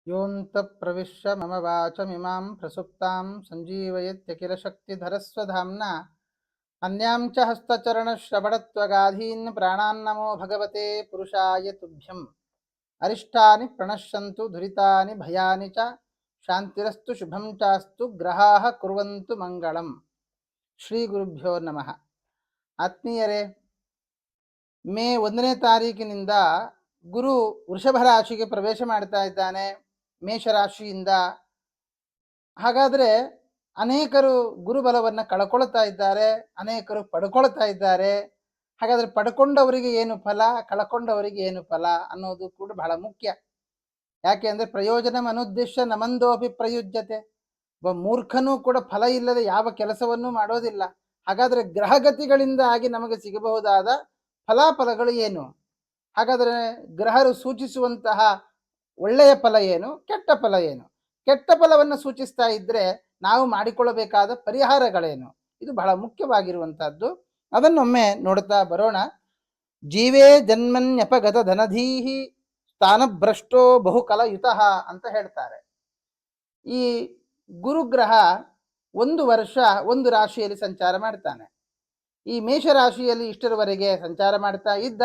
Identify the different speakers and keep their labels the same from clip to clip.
Speaker 1: ಯೋऽन्तಃ ಪ್ರವಿಶ್ಯ ಮಮ ವಾಚಮಿಮಾಂ ಪ್ರಸುಪ್ತಾಂ ಸಂಜೀವಯತ್ಯಖಿಲಶಕ್ತಿಧರಸ್ವಧಾಮ್ನಾ अन्यांच हस्तचरणश्रवणत्वगाधीन् प्राणान्नमो भगवते पुरुषाय तुभ्यम् अरिष्टानि प्रणश्यन्तु दुरितानि भयानि च शान्तिरस्तु शुभं चास्तु ग्रहाः कुर्वन्तु मङ्गलम् ಶ್ರೀಗುರುಭ್ಯೋ ನಮಃ. ಆತ್ಮೀಯರೇ, ಮೇ 1ನೇ ತಾರೀಕಿನಿಂದ ಗುರು ವೃಷಭ ರಾಶಿಗೆ ಪ್ರವೇಶ ಮಾಡ್ತಾ ಇದ್ದಾನೆ ಮೇಷರಾಶಿಯಿಂದ. ಹಾಗಾದರೆ ಅನೇಕರು ಗುರುಬಲವನ್ನು ಕಳ್ಕೊಳ್ತಾ ಇದ್ದಾರೆ, ಅನೇಕರು ಪಡ್ಕೊಳ್ತಾ ಇದ್ದಾರೆ. ಹಾಗಾದರೆ ಪಡ್ಕೊಂಡವರಿಗೆ ಏನು ಫಲ, ಕಳ್ಕೊಂಡವರಿಗೆ ಏನು ಫಲ ಅನ್ನೋದು ಕೂಡ ಬಹಳ ಮುಖ್ಯ. ಯಾಕೆ ಅಂದರೆ ಪ್ರಯೋಜನ ಅನುದ್ದೇಶ ನಮಂದೋಪಿ ಪ್ರಯುಜ್ಯತೆ. ಒಬ್ಬ ಮೂರ್ಖನೂ ಕೂಡ ಫಲ ಇಲ್ಲದೆ ಯಾವ ಕೆಲಸವನ್ನೂ ಮಾಡೋದಿಲ್ಲ. ಹಾಗಾದರೆ ಗ್ರಹಗತಿಗಳಿಂದ ಆಗಿ ನಮಗೆ ಸಿಗಬಹುದಾದ ಫಲಾಫಲಗಳು ಏನು? ಹಾಗಾದರೆ ಗ್ರಹರು ಸೂಚಿಸುವಂತಹ ಒಳ್ಳೆಯ ಫಲ ಏನು, ಕೆಟ್ಟ ಫಲ ಏನು? ಕೆಟ್ಟ ಫಲವನ್ನು ಸೂಚಿಸ್ತಾ ಇದ್ರೆ ನಾವು ಮಾಡಿಕೊಳ್ಳಬೇಕಾದ ಪರಿಹಾರಗಳೇನು? ಇದು ಬಹಳ ಮುಖ್ಯವಾಗಿರುವಂತಹದ್ದು. ಅದನ್ನೊಮ್ಮೆ ನೋಡ್ತಾ ಬರೋಣ. ಜೀವೇ ಜನ್ಮನ್ಯಪಗತ ಧನಧೀಹಿ ಸ್ಥಾನಭ್ರಷ್ಟೋ ಬಹುಕಲಯುತಃ ಅಂತ ಹೇಳ್ತಾರೆ. ಈ ಗುರುಗ್ರಹ 1 ವರ್ಷ ಒಂದು ರಾಶಿಯಲ್ಲಿ ಸಂಚಾರ ಮಾಡ್ತಾನೆ. ಈ ಮೇಷರಾಶಿಯಲ್ಲಿ ಇಷ್ಟರವರೆಗೆ ಸಂಚಾರ ಮಾಡ್ತಾ ಇದ್ದ,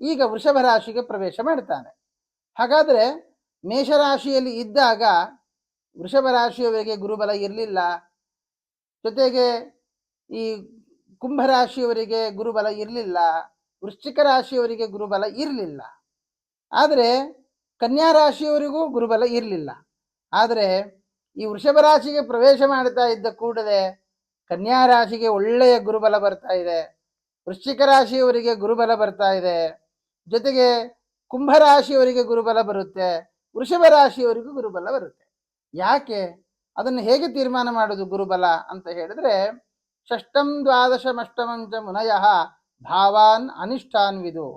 Speaker 1: ಈಗ ವೃಷಭ ರಾಶಿಗೆ ಪ್ರವೇಶ ಮಾಡ್ತಾನೆ. ಹಾಗಾದರೆ ಮೇಷರಾಶಿಯಲ್ಲಿ ಇದ್ದಾಗ ವೃಷಭ ರಾಶಿಯವರಿಗೆ ಗುರುಬಲ ಇರಲಿಲ್ಲ, ಜೊತೆಗೆ ಈ ಕುಂಭರಾಶಿಯವರಿಗೆ ಗುರುಬಲ ಇರಲಿಲ್ಲ, ವೃಶ್ಚಿಕ ರಾಶಿಯವರಿಗೆ ಗುರುಬಲ ಇರಲಿಲ್ಲ, ಆದರೆ ಕನ್ಯಾ ರಾಶಿಯವರಿಗೂ ಗುರುಬಲ ಇರಲಿಲ್ಲ. ಆದರೆ ಈ ವೃಷಭ ರಾಶಿಗೆ ಪ್ರವೇಶ ಮಾಡ್ತಾ ಇದ್ದ ಕೂಡಲೇ ಕನ್ಯಾ ರಾಶಿಗೆ ಒಳ್ಳೆಯ ಗುರುಬಲ ಬರ್ತಾ ಇದೆ, ವೃಶ್ಚಿಕ ರಾಶಿಯವರಿಗೆ ಗುರುಬಲ ಬರ್ತಾ ಇದೆ, ಜೊತೆಗೆ ಕುಂಭರಾಶಿಯವರಿಗೆ ಗುರುಬಲ ಬರುತ್ತೆ, ವೃಷಭ ರಾಶಿಯವರಿಗೂ ಗುರುಬಲ ಬರುತ್ತೆ. ಯಾಕೆ? ಅದನ್ನು ಹೇಗೆ ತೀರ್ಮಾನ ಮಾಡೋದು ಗುರುಬಲ ಅಂತ ಹೇಳಿದ್ರೆ, ಷಷ್ಟಂ ದ್ವಾದಶಮಷ್ಟಮಂಚ ಮುನಯಃ ಭಾವಾನ್ ಅನಿಷ್ಟಾನ್ವಿದು.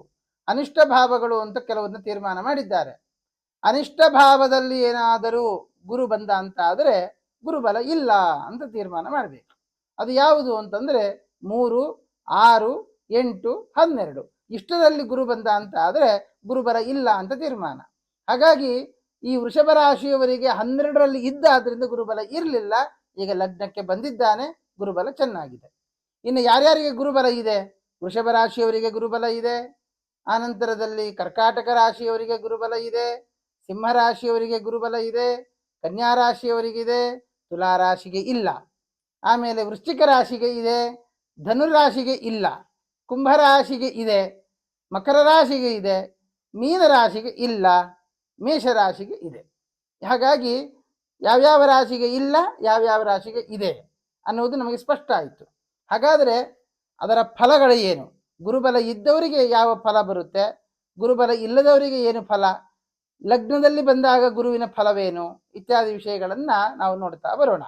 Speaker 1: ಅನಿಷ್ಟ ಭಾವಗಳು ಅಂತ ಕೆಲವನ್ನ ತೀರ್ಮಾನ ಮಾಡಿದ್ದಾರೆ. ಅನಿಷ್ಟ ಭಾವದಲ್ಲಿ ಏನಾದರೂ ಗುರು ಬಂದ ಅಂತ ಆದರೆ ಗುರುಬಲ ಇಲ್ಲ ಅಂತ ತೀರ್ಮಾನ ಮಾಡಬೇಕು. ಅದು ಯಾವುದು ಅಂತಂದ್ರೆ 3, 6, 8, 12 ಇಷ್ಟದಲ್ಲಿ ಗುರು ಬಂದ ಅಂತ ಆದರೆ ಗುರುಬಲ ಇಲ್ಲ ಅಂತ ತೀರ್ಮಾನ. ಹಾಗಾಗಿ ಈ ವೃಷಭ ರಾಶಿಯವರಿಗೆ 12ರಲ್ಲಿ ಇದ್ದ ಆದ್ರಿಂದ ಗುರುಬಲ ಇರಲಿಲ್ಲ. ಈಗ ಲಗ್ನಕ್ಕೆ ಬಂದಿದ್ದಾನೆ, ಗುರುಬಲ ಚೆನ್ನಾಗಿದೆ. ಇನ್ನು ಯಾರ್ಯಾರಿಗೆ ಗುರುಬಲ ಇದೆ? ವೃಷಭ ರಾಶಿಯವರಿಗೆ ಗುರುಬಲ ಇದೆ, ಆನಂತರದಲ್ಲಿ ಕರ್ಕಾಟಕ ರಾಶಿಯವರಿಗೆ ಗುರುಬಲ ಇದೆ, ಸಿಂಹ ರಾಶಿಯವರಿಗೆ ಗುರುಬಲ ಇದೆ, ಕನ್ಯಾ ರಾಶಿಯವರಿಗಿದೆ, ತುಲಾ ರಾಶಿಗೆ ಇಲ್ಲ. ಆಮೇಲೆ ವೃಶ್ಚಿಕ ರಾಶಿಗೆ ಇದೆ, ಧನುರಾಶಿಗೆ ಇಲ್ಲ, ಕುಂಭರಾಶಿಗೆ ಇದೆ, ಮಕರ ರಾಶಿಗೆ ಇದೆ, ಮೀನ ರಾಶಿಗೆ ಇಲ್ಲ, ಮೇಷರಾಶಿಗೆ ಇದೆ. ಹಾಗಾಗಿ ಯಾವ್ಯಾವ ರಾಶಿಗೆ ಇಲ್ಲ, ಯಾವ್ಯಾವ ರಾಶಿಗೆ ಇದೆ ಅನ್ನುವುದು ನಮಗೆ ಸ್ಪಷ್ಟ ಆಯಿತು. ಹಾಗಾದರೆ ಅದರ ಫಲಗಳು ಏನು? ಗುರುಬಲ ಇದ್ದವರಿಗೆ ಯಾವ ಫಲ ಬರುತ್ತೆ, ಗುರುಬಲ ಇಲ್ಲದವರಿಗೆ ಏನು ಫಲ, ಲಗ್ನದಲ್ಲಿ ಬಂದಾಗ ಗುರುವಿನ ಫಲವೇನು ಇತ್ಯಾದಿ ವಿಷಯಗಳನ್ನ ನಾವು ನೋಡ್ತಾ ಬರೋಣ.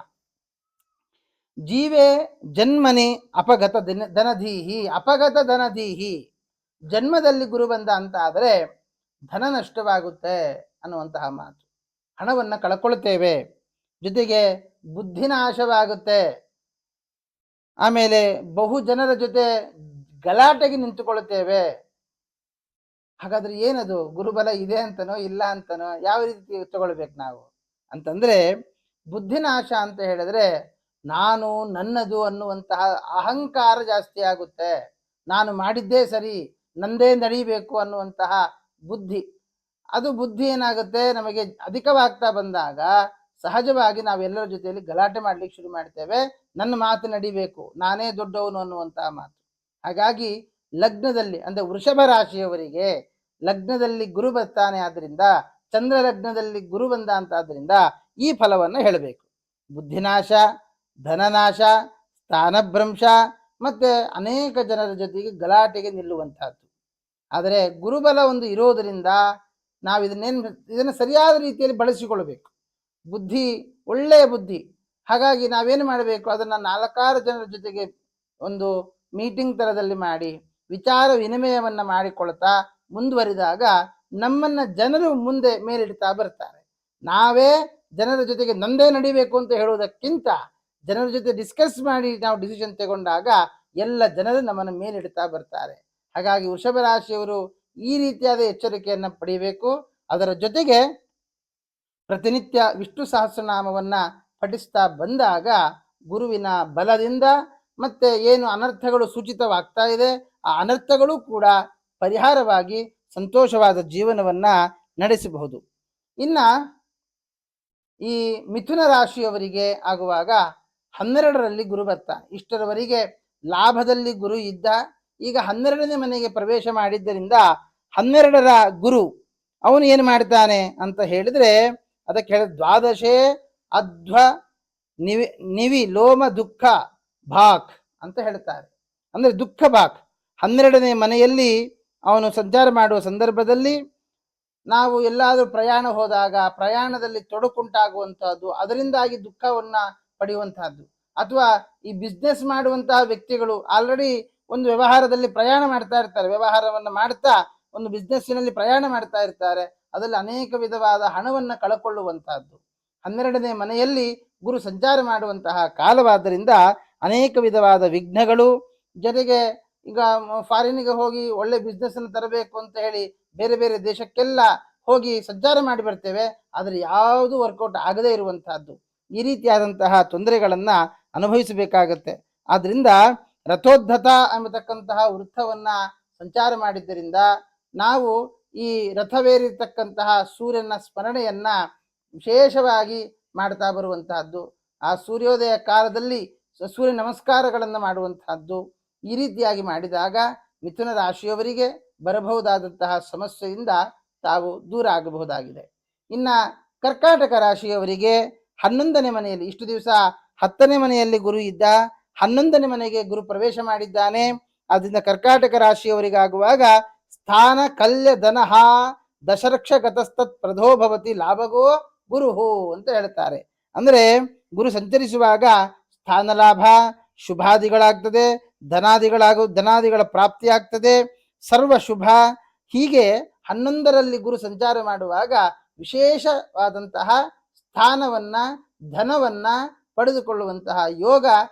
Speaker 1: ಜೀವೇ ಜನ್ಮನೆ ಅಪಗತ ಧನಧೀಹಿ. ಅಪಗತ ಧನಧೀಹಿ, ಜನ್ಮದಲ್ಲಿ ಗುರು ಬಂದ ಅಂತ ಆದರೆ ಧನ ನಷ್ಟವಾಗುತ್ತೆ ಅನ್ನುವಂತಹ ಮಾತು. ಹಣವನ್ನು ಕಳ್ಕೊಳ್ತೇವೆ, ಜೊತೆಗೆ ಬುದ್ಧಿನಾಶವಾಗುತ್ತೆ, ಆಮೇಲೆ ಬಹು ಜನರ ಜೊತೆ ಗಲಾಟೆಗೆ ನಿಂತುಕೊಳ್ತೇವೆ. ಹಾಗಾದ್ರೆ ಏನದು? ಗುರುಬಲ ಇದೆ ಅಂತನೋ ಇಲ್ಲ ಅಂತನೋ ಯಾವ ರೀತಿ ತಗೊಳ್ಬೇಕು ನಾವು ಅಂತಂದ್ರೆ, ಬುದ್ಧಿನಾಶ ಅಂತ ಹೇಳಿದ್ರೆ ನಾನು ನನ್ನದು ಅನ್ನುವಂತಹ ಅಹಂಕಾರ ಜಾಸ್ತಿ ಆಗುತ್ತೆ. ನಾನು ಮಾಡಿದ್ದೇ ಸರಿ, ನಂದೇ ನಡೀಬೇಕು ಅನ್ನುವಂತಹ ಬುದ್ಧಿ, ಅದು ಬುದ್ಧಿ ಏನಾಗುತ್ತೆ ನಮಗೆ ಅಧಿಕವಾಗ್ತಾ ಬಂದಾಗ ಸಹಜವಾಗಿ ನಾವೆಲ್ಲರ ಜೊತೆಯಲ್ಲಿ ಗಲಾಟೆ ಮಾಡ್ಲಿಕ್ಕೆ ಶುರು ಮಾಡ್ತೇವೆ. ನನ್ನ ಮಾತು ನಡಿಬೇಕು, ನಾನೇ ದೊಡ್ಡವನು ಅನ್ನುವಂತಹ ಮಾತು. ಹಾಗಾಗಿ ಲಗ್ನದಲ್ಲಿ ಅಂದ್ರೆ ವೃಷಭ ರಾಶಿಯವರಿಗೆ ಲಗ್ನದಲ್ಲಿ ಗುರು ಬರ್ತಾನೆ, ಆದ್ರಿಂದ ಚಂದ್ರ ಲಗ್ನದಲ್ಲಿ ಗುರು ಬಂದ ಅಂತ ಆದ್ರಿಂದ ಈ ಫಲವನ್ನು ಹೇಳಬೇಕು. ಬುದ್ಧಿನಾಶ, ಧನನಾಶ, ಸ್ಥಾನಭ್ರಂಶ, ಮತ್ತೆ ಅನೇಕ ಜನರ ಜೊತೆಗೆ ಗಲಾಟೆಗೆ ನಿಲ್ಲುವಂತಹದ್ದು. ಆದರೆ ಗುರುಬಲ ಒಂದು ಇರೋದರಿಂದ ನಾವು ಇದನ್ನು ಸರಿಯಾದ ರೀತಿಯಲ್ಲಿ ಬಳಸಿಕೊಳ್ಬೇಕು. ಬುದ್ಧಿ ಒಳ್ಳೆಯ ಬುದ್ಧಿ. ಹಾಗಾಗಿ ನಾವೇನು ಮಾಡಬೇಕು, ಅದನ್ನ 4-6 ಜನರ ಜೊತೆಗೆ ಒಂದು ಮೀಟಿಂಗ್ ತರದಲ್ಲಿ ಮಾಡಿ ವಿಚಾರ ವಿನಿಮಯವನ್ನ ಮಾಡಿಕೊಳ್ತಾ ಮುಂದುವರಿದಾಗ ನಮ್ಮನ್ನ ಜನರು ಮುಂದೆ ಮೇಲಿಡ್ತಾ ಬರ್ತಾರೆ. ನಾವೇ ಜನರ ಜೊತೆಗೆ ನಂದೇ ನಡಿಬೇಕು ಅಂತ ಹೇಳುವುದಕ್ಕಿಂತ ಜನರ ಜೊತೆ ಡಿಸ್ಕಸ್ ಮಾಡಿ ನಾವು ಡಿಸಿಷನ್ ತಗೊಂಡಾಗ ಎಲ್ಲ ಜನರು ನಮ್ಮನ್ನು ಮೇಲಿಡ್ತಾ ಬರ್ತಾರೆ. ಹಾಗಾಗಿ ವೃಷಭ ರಾಶಿಯವರು ಈ ರೀತಿಯಾದ ಎಚ್ಚರಿಕೆಯನ್ನು ಪಡೆಯಬೇಕು. ಅದರ ಜೊತೆಗೆ ಪ್ರತಿನಿತ್ಯ ವಿಷ್ಣು ಸಹಸ್ರನಾಮವನ್ನ ಪಠಿಸ್ತಾ ಬಂದಾಗ ಗುರುವಿನ ಬಲದಿಂದ ಮತ್ತೆ ಏನು ಅನರ್ಥಗಳು ಸೂಚಿತವಾಗ್ತಾ ಇದೆ ಆ ಅನರ್ಥಗಳು ಕೂಡ ಪರಿಹಾರವಾಗಿ ಸಂತೋಷವಾದ ಜೀವನವನ್ನ ನಡೆಸಬಹುದು. ಇನ್ನ ಈ ಮಿಥುನ ರಾಶಿಯವರಿಗೆ ಆಗುವಾಗ 12ರಲ್ಲಿ ಗುರು ಬರ್ತಾನೆ. ಇಷ್ಟರವರೆಗೆ ಲಾಭದಲ್ಲಿ ಗುರು ಇದ್ದ, ಈಗ 12ನೇ ಮನೆಗೆ ಪ್ರವೇಶ ಮಾಡಿದ್ದರಿಂದ 12ರ ಗುರು ಅವನು ಏನು ಮಾಡ್ತಾನೆ ಅಂತ ಹೇಳಿದ್ರೆ ಅದಕ್ಕೆ ಹೇಳ ದ್ವಾದಶೇ ಅಧ್ವ ನಿವಿ ಲೋಮ ದುಃಖ ಭಾಕ್ ಅಂತ ಹೇಳ್ತಾರೆ. ಅಂದ್ರೆ ದುಃಖ ಭಾಕ್ 12ನೇ ಮನೆಯಲ್ಲಿ ಅವನು ಸಂಚಾರ ಮಾಡುವ ಸಂದರ್ಭದಲ್ಲಿ ನಾವು ಎಲ್ಲಾದರೂ ಪ್ರಯಾಣ ಹೋದಾಗ ಪ್ರಯಾಣದಲ್ಲಿ ತೊಡಕುಂಟಾಗುವಂತಹದ್ದು, ಅದರಿಂದಾಗಿ ದುಃಖವನ್ನ ಪಡೆಯುವಂತಹದ್ದು, ಅಥವಾ ಈ ಬಿಸ್ನೆಸ್ ಮಾಡುವಂತಹ ವ್ಯಕ್ತಿಗಳು ಆಲ್ರೆಡಿ ಒಂದು ವ್ಯವಹಾರದಲ್ಲಿ ಪ್ರಯಾಣ ಮಾಡ್ತಾ ಇರ್ತಾರೆ, ವ್ಯವಹಾರವನ್ನು ಮಾಡ್ತಾ ಒಂದು ಬಿಸ್ನೆಸ್ಸಿನಲ್ಲಿ ಪ್ರಯಾಣ ಮಾಡ್ತಾ ಇರ್ತಾರೆ, ಅದರಲ್ಲಿ ಅನೇಕ ವಿಧವಾದ ಹಣವನ್ನ ಕಳಕೊಳ್ಳುವಂತಹದ್ದು. 12ನೇ ಮನೆಯಲ್ಲಿ ಗುರು ಸಂಚಾರ ಮಾಡುವಂತಹ ಕಾಲವಾದ್ದರಿಂದ ಅನೇಕ ವಿಧವಾದ ವಿಘ್ನಗಳು, ಜೊತೆಗೆ ಈಗ ಫಾರಿನ್ಗೆ ಹೋಗಿ ಒಳ್ಳೆ ಬಿಸ್ನೆಸ್ ಅನ್ನು ತರಬೇಕು ಅಂತ ಹೇಳಿ ಬೇರೆ ಬೇರೆ ದೇಶಕ್ಕೆಲ್ಲ ಹೋಗಿ ಸಂಚಾರ ಮಾಡಿ ಬರ್ತೇವೆ, ಆದರೆ ಯಾವುದು ವರ್ಕೌಟ್ ಆಗದೇ ಇರುವಂತಹದ್ದು, ಈ ರೀತಿಯಾದಂತಹ ತೊಂದರೆಗಳನ್ನ ಅನುಭವಿಸಬೇಕಾಗತ್ತೆ. ಆದ್ರಿಂದ ರಥೋದ್ಧತ ಎಂಬತಕ್ಕಂತಹ ವೃತ್ತವನ್ನ ಸಂಚಾರ ಮಾಡಿದ್ದರಿಂದ ನಾವು ಈ ರಥವೇರಿರ್ತಕ್ಕಂತಹ ಸೂರ್ಯನ ಸ್ಮರಣೆಯನ್ನ ವಿಶೇಷವಾಗಿ ಮಾಡ್ತಾ ಬರುವಂತಹದ್ದು, ಆ ಸೂರ್ಯೋದಯ ಕಾಲದಲ್ಲಿ ಸೂರ್ಯ ನಮಸ್ಕಾರಗಳನ್ನು ಮಾಡುವಂತಹದ್ದು, ಈ ರೀತಿಯಾಗಿ ಮಾಡಿದಾಗ ಮಿಥುನ ರಾಶಿಯವರಿಗೆ ಬರಬಹುದಾದಂತಹ ಸಮಸ್ಯೆಯಿಂದ ತಾವು ದೂರ ಆಗಬಹುದಾಗಿದೆ. ಇನ್ನ ಕರ್ಕಾಟಕ ರಾಶಿಯವರಿಗೆ 11ನೇ ಮನೆಯಲ್ಲಿ, ಇಷ್ಟು ದಿವಸ 10ನೇ ಮನೆಯಲ್ಲಿ ಗುರು ಇದ್ದ, 11ನೇ ಮನೆಗೆ ಗುರು ಪ್ರವೇಶ ಮಾಡಿದ್ದಾನೆ. ಆದ್ರಿಂದ ಕರ್ಕಾಟಕ ರಾಶಿಯವರಿಗಾಗುವಾಗ ಸ್ಥಾನ ಕಲ್ಯ ಧನಹ ದಶರಕ್ಷ ಗತಸ್ತತ್ ಪ್ರಧೋಭವತಿ ಲಾಭಗೋ ಗುರುಹು ಅಂತ ಹೇಳ್ತಾರೆ. ಅಂದ್ರೆ ಗುರು ಸಂಚರಿಸುವಾಗ ಸ್ಥಾನ ಲಾಭ ಶುಭಾದಿಗಳಾಗ್ತದೆ, ಧನಾದಿಗಳ ಪ್ರಾಪ್ತಿ ಆಗ್ತದೆ, ಸರ್ವ ಶುಭ. ಹೀಗೆ 11ರಲ್ಲಿ ಗುರು ಸಂಚಾರ ಮಾಡುವಾಗ ವಿಶೇಷವಾದಂತಹ ಸ್ಥಾನವನ್ನ ಧನವನ್ನ ಪಡೆದುಕೊಳ್ಳುವಂತಹ ಯೋಗ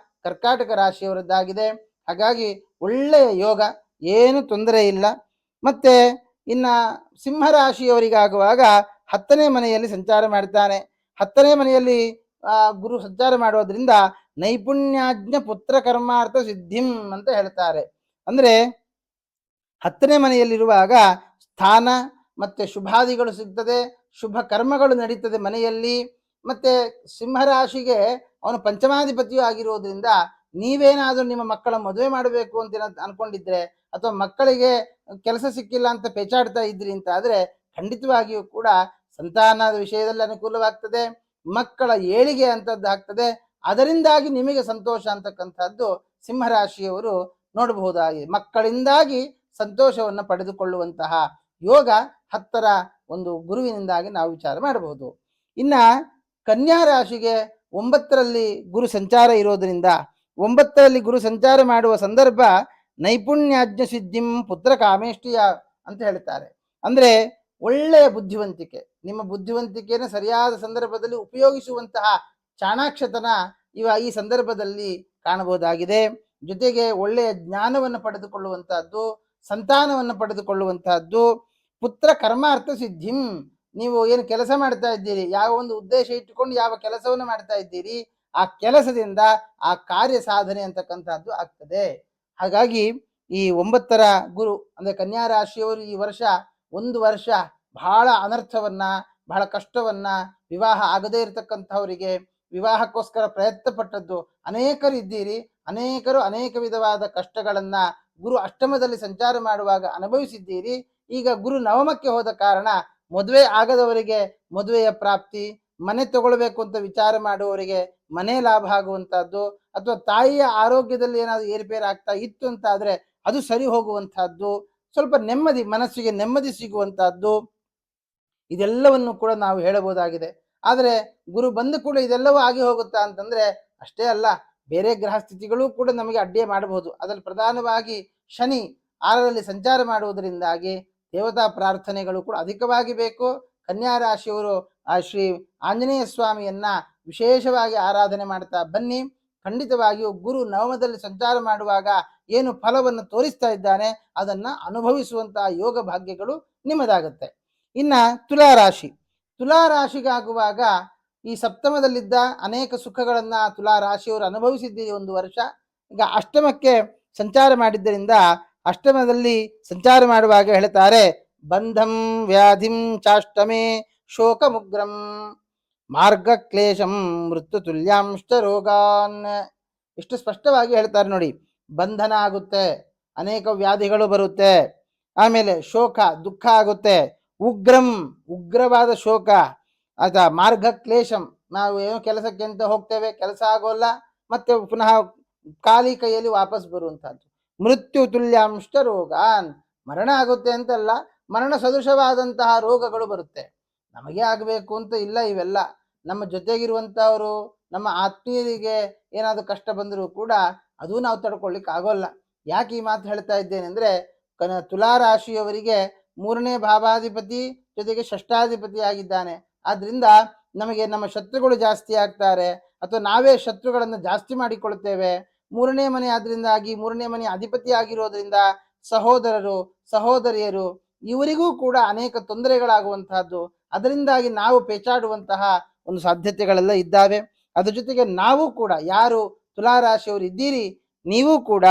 Speaker 1: ಕರ್ಕಾಟಕ ರಾಶಿಯವರದ್ದಾಗಿದೆ. ಹಾಗಾಗಿ ಒಳ್ಳೆಯ ಯೋಗ, ಏನು ತೊಂದರೆ ಇಲ್ಲ. ಮತ್ತೆ ಇನ್ನ ಸಿಂಹರಾಶಿಯವರಿಗಾಗುವಾಗ 10ನೇ ಮನೆಯಲ್ಲಿ ಸಂಚಾರ ಮಾಡ್ತಾನೆ. 10ನೇ ಮನೆಯಲ್ಲಿ ಗುರು ಸಂಚಾರ ಮಾಡೋದ್ರಿಂದ ನೈಪುಣ್ಯಾಜ್ಞ ಪುತ್ರ ಕರ್ಮಾರ್ಥ ಸಿದ್ಧಿಂ ಅಂತ ಹೇಳ್ತಾರೆ. ಅಂದ್ರೆ 10ನೇ ಮನೆಯಲ್ಲಿರುವಾಗ ಸ್ಥಾನ ಮತ್ತೆ ಶುಭಾದಿಗಳು ಸಿಗ್ತದೆ, ಶುಭ ಕರ್ಮಗಳು ನಡೀತದೆ ಮನೆಯಲ್ಲಿ. ಮತ್ತೆ ಸಿಂಹರಾಶಿಗೆ ಅವನು ಪಂಚಮಾಧಿಪತಿಯೂ ಆಗಿರೋದ್ರಿಂದ ನೀವೇನಾದ್ರೂ ನಿಮ್ಮ ಮಕ್ಕಳ ಮದುವೆ ಮಾಡಬೇಕು ಅಂತ ಅನ್ಕೊಂಡಿದ್ರೆ, ಅಥವಾ ಮಕ್ಕಳಿಗೆ ಕೆಲಸ ಸಿಕ್ಕಿಲ್ಲ ಅಂತ ಪೇಚಾಡ್ತಾ ಇದ್ರಿ ಅಂತ ಆದ್ರೆ ಖಂಡಿತವಾಗಿಯೂ ಕೂಡ ಸಂತಾನದ ವಿಷಯದಲ್ಲಿ ಅನುಕೂಲವಾಗ್ತದೆ, ಮಕ್ಕಳ ಏಳಿಗೆ ಅಂತದ್ದು ಆಗ್ತದೆ, ಅದರಿಂದಾಗಿ ನಿಮಗೆ ಸಂತೋಷ ಅಂತಕ್ಕಂಥದ್ದು ಸಿಂಹರಾಶಿಯವರು ನೋಡಬಹುದಾಗಿದೆ. ಮಕ್ಕಳಿಂದಾಗಿ ಸಂತೋಷವನ್ನು ಪಡೆದುಕೊಳ್ಳುವಂತಹ ಯೋಗ 10ರ ಒಂದು ಗುರುವಿನಿಂದಾಗಿ ನಾವು ವಿಚಾರ ಮಾಡಬಹುದು. ಇನ್ನ ಕನ್ಯಾ ರಾಶಿಗೆ 9ರಲ್ಲಿ ಗುರು ಸಂಚಾರ ಇರೋದ್ರಿಂದ 9ರಲ್ಲಿ ಗುರು ಸಂಚಾರ ಮಾಡುವ ಸಂದರ್ಭ ನೈಪುಣ್ಯಾಜ್ಞ ಸಿದ್ಧಿಂ ಪುತ್ರ ಕಾಮೇಷ್ಟಿಯ ಅಂತ ಹೇಳ್ತಾರೆ. ಅಂದ್ರೆ ಒಳ್ಳೆಯ ಬುದ್ಧಿವಂತಿಕೆ, ನಿಮ್ಮ ಬುದ್ಧಿವಂತಿಕೆಯನ್ನು ಸರಿಯಾದ ಸಂದರ್ಭದಲ್ಲಿ ಉಪಯೋಗಿಸುವಂತಹ ಚಾಣಾಕ್ಷತನ ಈ ಸಂದರ್ಭದಲ್ಲಿ ಕಾಣಬಹುದಾಗಿದೆ. ಜೊತೆಗೆ ಒಳ್ಳೆಯ ಜ್ಞಾನವನ್ನು ಪಡೆದುಕೊಳ್ಳುವಂತಹದ್ದು, ಸಂತಾನವನ್ನು ಪಡೆದುಕೊಳ್ಳುವಂತಹದ್ದು, ಪುತ್ರ ಕರ್ಮಾರ್ಥ ಸಿದ್ಧಿಂ. ನೀವು ಏನು ಕೆಲಸ ಮಾಡ್ತಾ ಇದ್ದೀರಿ, ಯಾವ ಒಂದು ಉದ್ದೇಶ ಇಟ್ಟುಕೊಂಡು ಯಾವ ಕೆಲಸವನ್ನು ಮಾಡ್ತಾ ಇದ್ದೀರಿ, ಆ ಕೆಲಸದಿಂದ ಆ ಕಾರ್ಯ ಸಾಧನೆ ಅಂತಕ್ಕಂಥದ್ದು ಆಗ್ತದೆ. ಹಾಗಾಗಿ ಈ 9ರ ಗುರು ಅಂದ್ರೆ ಕನ್ಯಾ ರಾಶಿಯವರು ಈ ವರ್ಷ ಒಂದು ವರ್ಷ ಬಹಳ ಅನರ್ಥವನ್ನ, ಬಹಳ ಕಷ್ಟವನ್ನ, ವಿವಾಹ ಆಗದೇ ಇರತಕ್ಕಂಥವರಿಗೆ ವಿವಾಹಕ್ಕೋಸ್ಕರ ಪ್ರಯತ್ನ ಪಟ್ಟದ್ದು ಅನೇಕರು ಇದ್ದೀರಿ. ಅನೇಕರು ಅನೇಕ ವಿಧವಾದ ಕಷ್ಟಗಳನ್ನ ಗುರು ಅಷ್ಟಮದಲ್ಲಿ ಸಂಚಾರ ಮಾಡುವಾಗ ಅನುಭವಿಸಿದ್ದೀರಿ. ಈಗ ಗುರು ನವಮಕ್ಕೆ ಹೋದ ಕಾರಣ ಮದುವೆ ಆಗದವರಿಗೆ ಮದುವೆಯ ಪ್ರಾಪ್ತಿ, ಮನೆ ತಗೊಳ್ಬೇಕು ಅಂತ ವಿಚಾರ ಮಾಡುವವರಿಗೆ ಮನೆ ಲಾಭ ಆಗುವಂತಹದ್ದು, ಅಥವಾ ತಾಯಿಯ ಆರೋಗ್ಯದಲ್ಲಿ ಏನಾದ್ರು ಏರುಪೇರು ಆಗ್ತಾ ಇತ್ತು ಅಂತ ಆದ್ರೆ ಅದು ಸರಿ ಹೋಗುವಂತಹದ್ದು, ಸ್ವಲ್ಪ ನೆಮ್ಮದಿ, ಮನಸ್ಸಿಗೆ ನೆಮ್ಮದಿ ಸಿಗುವಂತಹದ್ದು, ಇದೆಲ್ಲವನ್ನು ಕೂಡ ನಾವು ಹೇಳಬಹುದಾಗಿದೆ. ಆದರೆ ಗುರು ಬಂದ ಕೂಡ ಇದೆಲ್ಲವೂ ಆಗಿ ಹೋಗುತ್ತಾ ಅಂತಂದ್ರೆ ಅಷ್ಟೇ ಅಲ್ಲ, ಬೇರೆ ಗ್ರಹ ಸ್ಥಿತಿಗಳು ಕೂಡ ನಮಗೆ ಅಡ್ಡಿ ಮಾಡಬಹುದು. ಅದರಲ್ಲಿ ಪ್ರಧಾನವಾಗಿ ಶನಿ 6ರಲ್ಲಿ ಸಂಚಾರ ಮಾಡುವುದರಿಂದಾಗಿ ದೇವತಾ ಪ್ರಾರ್ಥನೆಗಳು ಕೂಡ ಅಧಿಕವಾಗಿ ಬೇಕು. ಕನ್ಯಾ ರಾಶಿಯವರು ಆ ಶ್ರೀ ಆಂಜನೇಯ ಸ್ವಾಮಿಯನ್ನ ವಿಶೇಷವಾಗಿ ಆರಾಧನೆ ಮಾಡ್ತಾ ಬನ್ನಿ. ಖಂಡಿತವಾಗಿಯೂ ಗುರು ನವಮದಲ್ಲಿ ಸಂಚಾರ ಮಾಡುವಾಗ ಏನು ಫಲವನ್ನು ತೋರಿಸ್ತಾ ಇದ್ದಾನೆ ಅದನ್ನ ಅನುಭವಿಸುವಂತಹ ಯೋಗ ಭಾಗ್ಯಗಳು ನಿಮ್ಮದಾಗುತ್ತೆ. ಇನ್ನ ತುಲಾರಾಶಿ ತುಲಾ ರಾಶಿಗಾಗುವಾಗ ಈ ಸಪ್ತಮದಲ್ಲಿದ್ದ ಅನೇಕ ಸುಖಗಳನ್ನ ತುಲಾ ರಾಶಿಯವರು ಅನುಭವಿಸಿದ್ದೀರಿ ಒಂದು ವರ್ಷ. ಈಗ ಅಷ್ಟಮಕ್ಕೆ ಸಂಚಾರ ಮಾಡಿದ್ದರಿಂದ ಅಷ್ಟಮದಲ್ಲಿ ಸಂಚಾರ ಮಾಡುವಾಗ ಹೇಳ್ತಾರೆ, ಬಂಧಂ ವ್ಯಾಧಿಂ ಚಾಷ್ಟಮೇ ಶೋಕ ಮುಗ್ರಂ ಮಾರ್ಗ ಕ್ಲೇಶಂ ಮೃತ್ಯು ತುಲ್ಯಾಂಶ ರೋಗಾನ್. ಇಷ್ಟು ಸ್ಪಷ್ಟವಾಗಿ ಹೇಳ್ತಾರೆ ನೋಡಿ. ಬಂಧನ ಆಗುತ್ತೆ, ಅನೇಕ ವ್ಯಾಧಿಗಳು ಬರುತ್ತೆ, ಆಮೇಲೆ ಶೋಕ ದುಃಖ ಆಗುತ್ತೆ, ಉಗ್ರಂ ಉಗ್ರವಾದ ಶೋಕ, ಆಯ್ತಾ, ಮಾರ್ಗ ಕ್ಲೇಶಂ ನಾವು ಏನೋ ಕೆಲಸಕ್ಕೆ ಅಂತ ಹೋಗ್ತೇವೆ, ಕೆಲಸ ಆಗೋಲ್ಲ, ಮತ್ತೆ ಪುನಃ ಖಾಲಿ ಕೈಯಲ್ಲಿ ವಾಪಸ್ ಬರುವಂತಹದ್ದು. ಮೃತ್ಯು ತುಲ್ಯಾಂಶ ರೋಗಾನ್, ಮರಣ ಆಗುತ್ತೆ ಅಂತಲ್ಲ, ಮರಣ ಸದೃಶವಾದಂತಹ ರೋಗಗಳು ಬರುತ್ತೆ. ನಮಗೆ ಆಗಬೇಕು ಅಂತ ಇಲ್ಲ ಇವೆಲ್ಲ. ನಮ್ಮ ಜೊತೆಗಿರುವಂತಹವರು, ನಮ್ಮ ಆತ್ಮೀಯರಿಗೆ ಏನಾದರೂ ಕಷ್ಟ ಬಂದರೂ ಕೂಡ ಅದು ನಾವು ತಡ್ಕೊಳ್ಳಿಕ್ಕೆ ಆಗೋಲ್ಲ. ಯಾಕೆ ಈ ಮಾತು ಹೇಳ್ತಾ ಇದ್ದೇನೆ ಅಂದ್ರೆ, ತುಲಾ ರಾಶಿಯವರಿಗೆ 3ನೇ ಭಾವಾಧಿಪತಿ ಜೊತೆಗೆ ಷಷ್ಠಾಧಿಪತಿ ಆಗಿದ್ದಾನೆ. ಆದ್ರಿಂದ ನಮಗೆ ನಮ್ಮ ಶತ್ರುಗಳು ಜಾಸ್ತಿ ಆಗ್ತಾರೆ, ಅಥವಾ ನಾವೇ ಶತ್ರುಗಳನ್ನು ಜಾಸ್ತಿ ಮಾಡಿಕೊಳ್ತೇವೆ. 3ನೇ ಮನೆ ಆದ್ರಿಂದಾಗಿ 3ನೇ ಮನೆ ಅಧಿಪತಿ ಆಗಿರೋದ್ರಿಂದ ಸಹೋದರರು ಸಹೋದರಿಯರು ಇವರಿಗೂ ಕೂಡ ಅನೇಕ ತೊಂದರೆಗಳಾಗುವಂತಹದ್ದು, ಅದರಿಂದಾಗಿ ನಾವು ಪೇಚಾಡುವಂತಹ ಒಂದು ಸಾಧ್ಯತೆಗಳೆಲ್ಲ ಇದ್ದಾವೆ. ಅದ್ರ ಜೊತೆಗೆ ನಾವು ಕೂಡ, ಯಾರು ತುಲಾರಾಶಿಯವರು ಇದ್ದೀರಿ, ನೀವು ಕೂಡ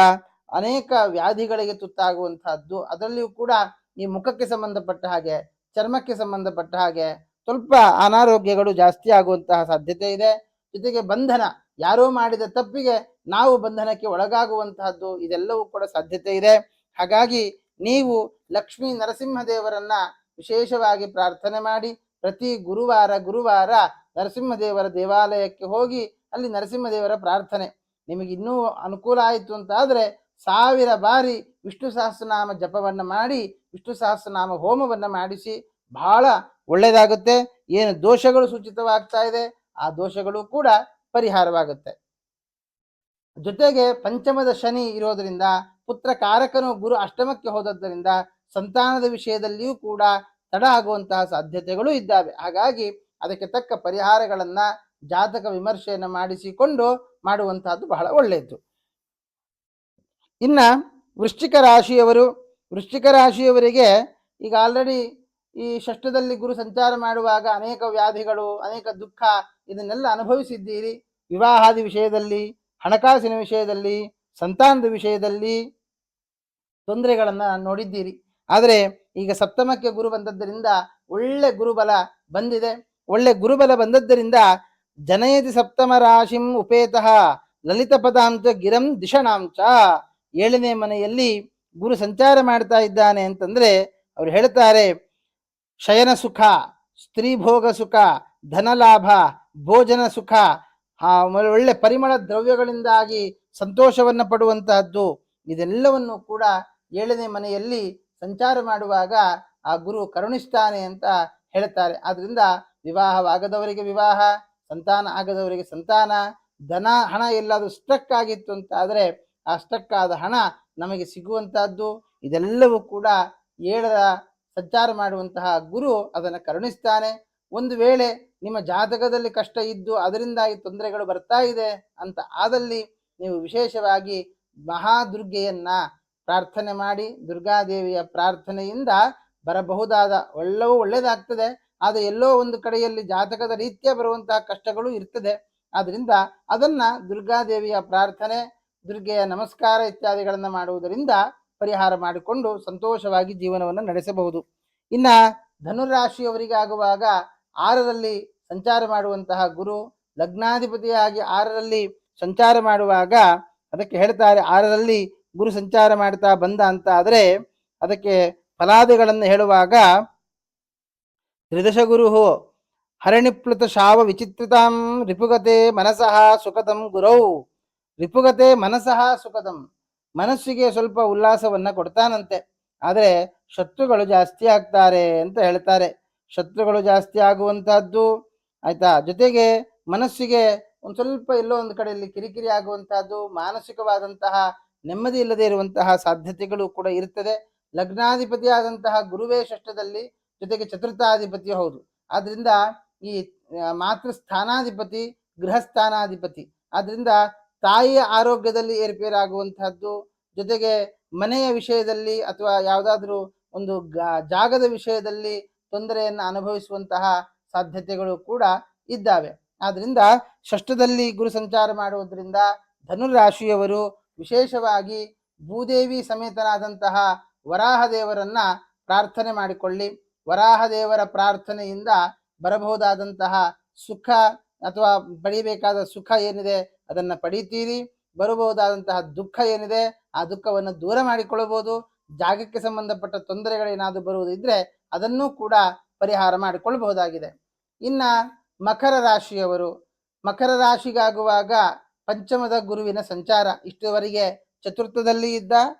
Speaker 1: ಅನೇಕ ವ್ಯಾಧಿಗಳಿಗೆ ತುತ್ತಾಗುವಂತಹದ್ದು. ಅದರಲ್ಲಿಯೂ ಕೂಡ ಈ ಮುಖಕ್ಕೆ ಸಂಬಂಧಪಟ್ಟ ಹಾಗೆ, ಚರ್ಮಕ್ಕೆ ಸಂಬಂಧಪಟ್ಟ ಹಾಗೆ ಸ್ವಲ್ಪ ಅನಾರೋಗ್ಯಗಳು ಜಾಸ್ತಿ ಆಗುವಂತಹ ಸಾಧ್ಯತೆ ಇದೆ. ಜೊತೆಗೆ ಬಂಧನ, ಯಾರೋ ಮಾಡಿದ ತಪ್ಪಿಗೆ ನಾವು ಬಂಧನಕ್ಕೆ ಒಳಗಾಗುವಂತಹದ್ದು, ಇದೆಲ್ಲವೂ ಕೂಡ ಸಾಧ್ಯತೆ ಇದೆ. ಹಾಗಾಗಿ ನೀವು ಲಕ್ಷ್ಮೀ ನರಸಿಂಹದೇವರನ್ನ ವಿಶೇಷವಾಗಿ ಪ್ರಾರ್ಥನೆ ಮಾಡಿ, ಪ್ರತಿ ಗುರುವಾರ ನರಸಿಂಹದೇವರ ದೇವಾಲಯಕ್ಕೆ ಹೋಗಿ ಅಲ್ಲಿ ನರಸಿಂಹದೇವರ ಪ್ರಾರ್ಥನೆ, ನಿಮಗೆ ಇನ್ನೂ ಅನುಕೂಲ ಆಯಿತು ಅಂತ ಆದರೆ 1000 ಬಾರಿ ವಿಷ್ಣು ಸಹಸ್ರನಾಮ ಜಪವನ್ನ ಮಾಡಿ, ವಿಷ್ಣು ಸಹಸ್ರನಾಮ ಹೋಮವನ್ನ ಮಾಡಿಸಿ, ಬಹಳ ಒಳ್ಳೆಯದಾಗುತ್ತೆ. ಏನು ದೋಷಗಳು ಸೂಚಿತವಾಗ್ತಾ ಇದೆ ಆ ದೋಷಗಳು ಕೂಡ ಪರಿಹಾರವಾಗುತ್ತೆ. ಜೊತೆಗೆ ಪಂಚಮದ ಶನಿ ಇರೋದ್ರಿಂದ, ಪುತ್ರ ಕಾರಕನು ಗುರು ಅಷ್ಟಮಕ್ಕೆ ಹೋದದ್ದರಿಂದ ಸಂತಾನದ ವಿಷಯದಲ್ಲಿಯೂ ಕೂಡ ತಡ ಆಗುವಂತಹ ಸಾಧ್ಯತೆಗಳು ಇದ್ದಾವೆ. ಹಾಗಾಗಿ ಅದಕ್ಕೆ ತಕ್ಕ ಪರಿಹಾರಗಳನ್ನ ಜಾತಕ ವಿಮರ್ಶೆಯನ್ನು ಮಾಡಿಸಿಕೊಂಡು ಮಾಡುವಂತಹದ್ದು ಬಹಳ ಒಳ್ಳೆಯದು. ಇನ್ನ ವೃಶ್ಚಿಕ ರಾಶಿಯವರಿಗೆ ಈಗ ಆಲ್ರೆಡಿ ಈ ಷಷ್ಠದಲ್ಲಿ ಗುರು ಸಂಚಾರ ಮಾಡುವಾಗ ಅನೇಕ ವ್ಯಾಧಿಗಳು, ಅನೇಕ ದುಃಖ ಇದನ್ನೆಲ್ಲ ಅನುಭವಿಸಿದ್ದೀರಿ. ವಿವಾಹಾದಿ ವಿಷಯದಲ್ಲಿ, ಹಣಕಾಸಿನ ವಿಷಯದಲ್ಲಿ, ಸಂತಾನದ ವಿಷಯದಲ್ಲಿ ತೊಂದರೆಗಳನ್ನ ನೋಡಿದ್ದೀರಿ. ಆದರೆ ಈಗ ಸಪ್ತಮಕ್ಕೆ ಗುರು ಬಂದದ್ದರಿಂದ ಒಳ್ಳೆ ಗುರುಬಲ ಬಂದಿದೆ. ಒಳ್ಳೆ ಗುರುಬಲ ಬಂದದ್ದರಿಂದ ಜನಯತಿ ಸಪ್ತಮ ರಾಶಿಂ ಉಪೇತಃ ಲಲಿತ ಪದಾಂತ ಗಿರಂ ದಿಶಣಾಂಚ. 7ನೇ ಮನೆಯಲ್ಲಿ ಗುರು ಸಂಚಾರ ಮಾಡ್ತಾ ಇದ್ದಾನೆ ಅಂತಂದ್ರೆ ಅವ್ರು ಹೇಳ್ತಾರೆ, ಶಯನ ಸುಖ, ಸ್ತ್ರೀ ಭೋಗ ಸುಖ, ಧನಲಾಭ, ಭೋಜನ ಸುಖ, ಒಳ್ಳೆ ಪರಿಮಳ ದ್ರವ್ಯಗಳಿಂದಾಗಿ ಸಂತೋಷವನ್ನ ಪಡುವಂತಹದ್ದು, ಇದೆಲ್ಲವನ್ನು ಕೂಡ 7ನೇ ಮನೆಯಲ್ಲಿ ಸಂಚಾರ ಮಾಡುವಾಗ ಆ ಗುರು ಕರುಣಿಸ್ತಾನೆ ಅಂತ ಹೇಳ್ತಾರೆ. ಆದ್ರಿಂದ ವಿವಾಹವಾಗದವರಿಗೆ ವಿವಾಹ, ಸಂತಾನ ಆಗದವರಿಗೆ ಸಂತಾನ, ಧನ ಹಣ ಎಲ್ಲಾದ್ರೂ ಸ್ಟ್ರಕ್ ಆಗಿತ್ತು ಅಂತ ಆದರೆ ಆ ಸ್ಟ್ರಕ್ ಆದ ಹಣ ನಮಗೆ ಸಿಗುವಂತಹದ್ದು, ಇದೆಲ್ಲವೂ ಕೂಡ 7ರ ಸಂಚಾರ ಮಾಡುವಂತಹ ಗುರು ಅದನ್ನು ಕರುಣಿಸ್ತಾನೆ. ಒಂದು ವೇಳೆ ನಿಮ್ಮ ಜಾತಕದಲ್ಲಿ ಕಷ್ಟ ಇದ್ದು ಅದರಿಂದಾಗಿ ತೊಂದರೆಗಳು ಬರ್ತಾ ಇದೆ ಅಂತ ಆದಲ್ಲಿ ನೀವು ವಿಶೇಷವಾಗಿ ಮಹಾದುರ್ಗೆಯನ್ನ ಪ್ರಾರ್ಥನೆ ಮಾಡಿ, ದುರ್ಗಾದೇವಿಯ ಪ್ರಾರ್ಥನೆಯಿಂದ ಬರಬಹುದಾದ ಒಳ್ಳೆಯದಾಗ್ತದೆ. ಆದರೆ ಎಲ್ಲೋ ಒಂದು ಕಡೆಯಲ್ಲಿ ಜಾತಕದ ರೀತ್ಯ ಬರುವಂತಹ ಕಷ್ಟಗಳು ಇರ್ತದೆ. ಆದ್ರಿಂದ ಅದನ್ನ ದುರ್ಗಾದೇವಿಯ ಪ್ರಾರ್ಥನೆ, ದುರ್ಗೆಯ ನಮಸ್ಕಾರ ಇತ್ಯಾದಿಗಳನ್ನ ಮಾಡುವುದರಿಂದ ಪರಿಹಾರ ಮಾಡಿಕೊಂಡು ಸಂತೋಷವಾಗಿ ಜೀವನವನ್ನು ನಡೆಸಬಹುದು. ಇನ್ನ ಧನುರಾಶಿಯವರಿಗಾಗುವಾಗ 6ರಲ್ಲಿ ಸಂಚಾರ ಮಾಡುವಂತಹ ಗುರು ಲಗ್ನಾಧಿಪತಿಯಾಗಿ 6ರಲ್ಲಿ ಸಂಚಾರ ಮಾಡುವಾಗ ಅದಕ್ಕೆ ಹೇಳ್ತಾರೆ, 6ರಲ್ಲಿ ಗುರು ಸಂಚಾರ ಮಾಡ್ತಾ ಬಂದ ಅಂತ ಆದರೆ ಅದಕ್ಕೆ ಫಲಾದಿಗಳನ್ನು ಹೇಳುವಾಗ, ತ್ರಿದಶ ಗುರು ಹರಣಿಪ್ಲುತ ಶಾವ ವಿಚಿತ್ರಿತಾಂ ರಿಪುಗತೆ ಮನಸಃ ಸುಖದಂ ಗುರೌ. ರಿಪುಗತೆ ಮನಸಃ ಸುಖದಂ, ಮನಸ್ಸಿಗೆ ಸ್ವಲ್ಪ ಉಲ್ಲಾಸವನ್ನ ಕೊಡ್ತಾನಂತೆ, ಆದರೆ ಶತ್ರುಗಳು ಜಾಸ್ತಿ ಆಗ್ತಾರೆ ಅಂತ ಹೇಳ್ತಾರೆ. ಶತ್ರುಗಳು ಜಾಸ್ತಿ ಆಗುವಂತಹದ್ದು ಆಯ್ತಾ, ಜೊತೆಗೆ ಮನಸ್ಸಿಗೆ ಒಂದು ಸ್ವಲ್ಪ ಎಲ್ಲೋ ಒಂದು ಕಡೆಯಲ್ಲಿ ಕಿರಿಕಿರಿ ಆಗುವಂತಹದ್ದು, ಮಾನಸಿಕವಾದಂತಹ ನೆಮ್ಮದಿ ಇಲ್ಲದೆ ಇರುವಂತಹ ಸಾಧ್ಯತೆಗಳು ಕೂಡ ಇರ್ತದೆ. ಲಗ್ನಾಧಿಪತಿ ಆದಂತಹ ಗುರುವೇ ಷಷ್ಠದಲ್ಲಿ, ಜೊತೆಗೆ ಚತುರ್ಥಾಧಿಪತಿ ಹೌದು. ಆದ್ರಿಂದ ಈ ಮಾತೃ ಸ್ಥಾನಾಧಿಪತಿ ಗೃಹಸ್ಥಾನಾಧಿಪತಿ, ಆದ್ರಿಂದ ತಾಯಿಯ ಆರೋಗ್ಯದಲ್ಲಿ ಏರ್ಪೇರಾಗುವಂತಹದ್ದು, ಜೊತೆಗೆ ಮನೆಯ ವಿಷಯದಲ್ಲಿ ಅಥವಾ ಯಾವುದಾದ್ರೂ ಒಂದು ಜಾಗದ ವಿಷಯದಲ್ಲಿ ತೊಂದರೆಯನ್ನು ಅನುಭವಿಸುವಂತಹ ಸಾಧ್ಯತೆಗಳು ಕೂಡ ಇದ್ದಾವೆ. ಆದ್ರಿಂದ ಷಷ್ಠದಲ್ಲಿ ಗುರು ಸಂಚಾರ ಮಾಡುವುದರಿಂದ ಧನುರಾಶಿಯವರು ವಿಶೇಷವಾಗಿ ಭೂದೇವಿ ಸಮೇತನಾದಂತಹ ವರಾಹ ದೇವರನ್ನ ಪ್ರಾರ್ಥನೆ ಮಾಡಿಕೊಳ್ಳಿ. ವರಾಹ ದೇವರ ಪ್ರಾರ್ಥನೆಯಿಂದ ಬರಬಹುದಾದಂತಹ ಸುಖ ಅಥವಾ ಪಡಿಬೇಕಾದ ಸುಖ ಏನಿದೆ ಅದನ್ನ ಪಡಿತೀರಿ. ಬರಬಹುದಾದಂತಹ ದುಃಖ ಏನಿದೆ ಆ ದುಃಖವನ್ನು ದೂರ ಮಾಡಿಕೊಳ್ಳಬಹುದು. ಜಾಗಕ್ಕೆ ಸಂಬಂಧಪಟ್ಟ ತೊಂದರೆಗಳೇನಾದರೂ ಬರುವುದಿದ್ರೆ ಅದನ್ನೂ ಕೂಡ ಪರಿಹಾರ ಮಾಡಿಕೊಳ್ಳಬಹುದಾಗಿದೆ. ಇನ್ನ ಮಕರ ರಾಶಿಯವರು, ಮಕರ ರಾಶಿಗಾಗುವಾಗ ಪಂಚಮದ ಗುರುವಿನ ಸಂಚಾರ ಇಷ್ಟುವರೆಗೆ ಚತುರ್ಥದಲ್ಲಿ ಇದ್ದ,